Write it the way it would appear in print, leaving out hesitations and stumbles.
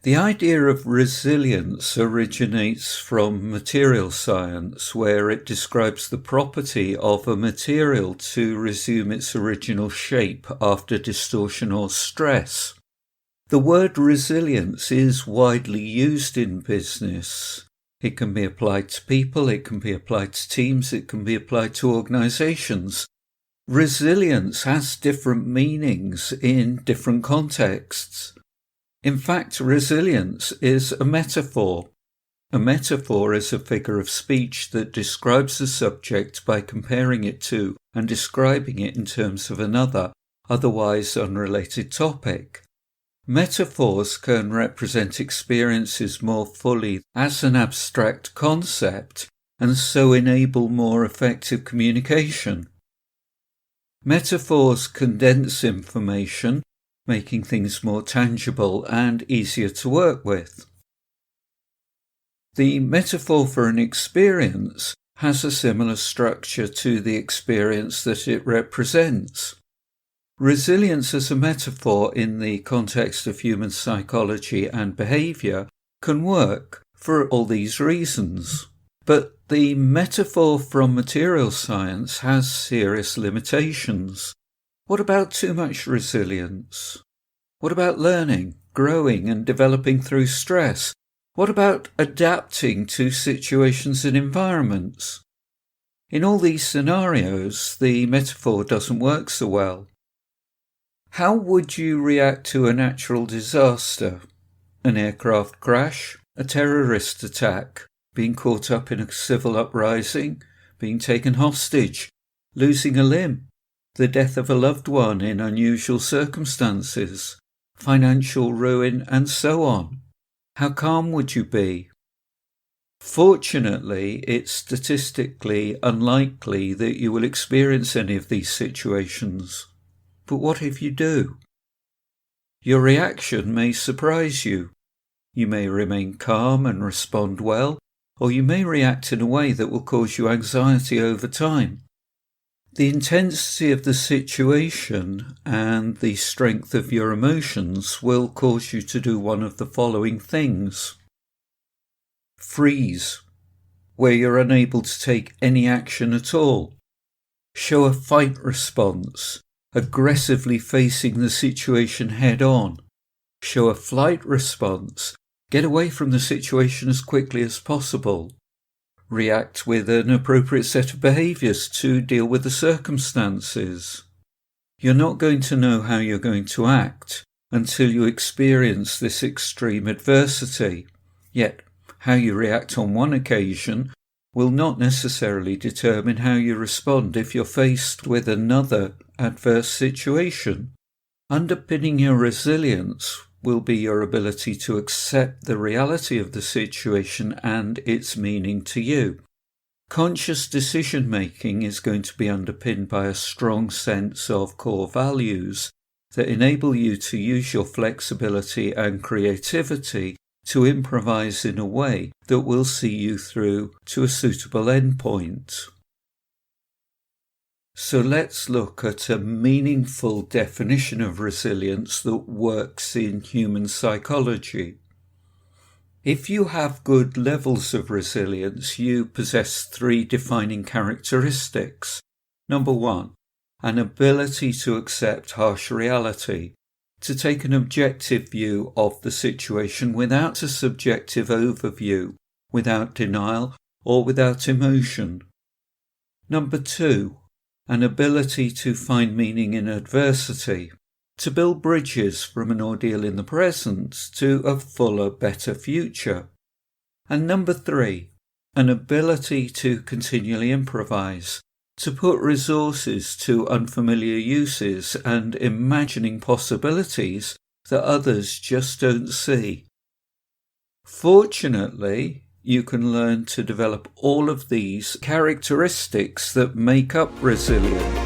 The idea of resilience originates from material science, where it describes the property of a material to resume its original shape after distortion or stress. The word resilience is widely used in business. It can be applied to people, it can be applied to teams, it can be applied to organizations. Resilience has different meanings in different contexts. In fact, resilience is a metaphor. A metaphor is a figure of speech that describes a subject by comparing it to and describing it in terms of another, otherwise unrelated topic. Metaphors can represent experiences more fully as an abstract concept and so enable more effective communication. Metaphors condense information, making things more tangible and easier to work with. The metaphor for an experience has a similar structure to the experience that it represents. Resilience as a metaphor in the context of human psychology and behavior can work for all these reasons. But the metaphor from material science has serious limitations. What about too much resilience? What about learning, growing and developing through stress? What about adapting to situations and environments? In all these scenarios, the metaphor doesn't work so well. How would you react to a natural disaster? An aircraft crash? A terrorist attack? Being caught up in a civil uprising? Being taken hostage? Losing a limb? The death of a loved one in unusual circumstances? Financial ruin, and so on? How calm would you be? Fortunately, it's statistically unlikely that you will experience any of these situations. But what if you do? Your reaction may surprise you. You may remain calm and respond well, or you may react in a way that will cause you anxiety over time. The intensity of the situation and the strength of your emotions will cause you to do one of the following things. Freeze, where you're unable to take any action at all. Show a fight response, aggressively facing the situation head on. Show a flight response, get away from the situation as quickly as possible. React with an appropriate set of behaviours to deal with the circumstances. You're not going to know how you're going to act until you experience this extreme adversity. Yet, how you react on one occasion will not necessarily determine how you respond if you're faced with another adverse situation. Underpinning your resilience will be your ability to accept the reality of the situation and its meaning to you. Conscious decision-making is going to be underpinned by a strong sense of core values that enable you to use your flexibility and creativity to improvise in a way that will see you through to a suitable endpoint. So let's look at a meaningful definition of resilience that works in human psychology. If you have good levels of resilience, you possess 3 defining characteristics. Number 1, an ability to accept harsh reality, to take an objective view of the situation without a subjective overview, without denial or without emotion. Number 2, an ability to find meaning in adversity, to build bridges from an ordeal in the present to a fuller, better future. And number 3, an ability to continually improvise, to put resources to unfamiliar uses and imagining possibilities that others just don't see. Fortunately, you can learn to develop all of these characteristics that make up resilience.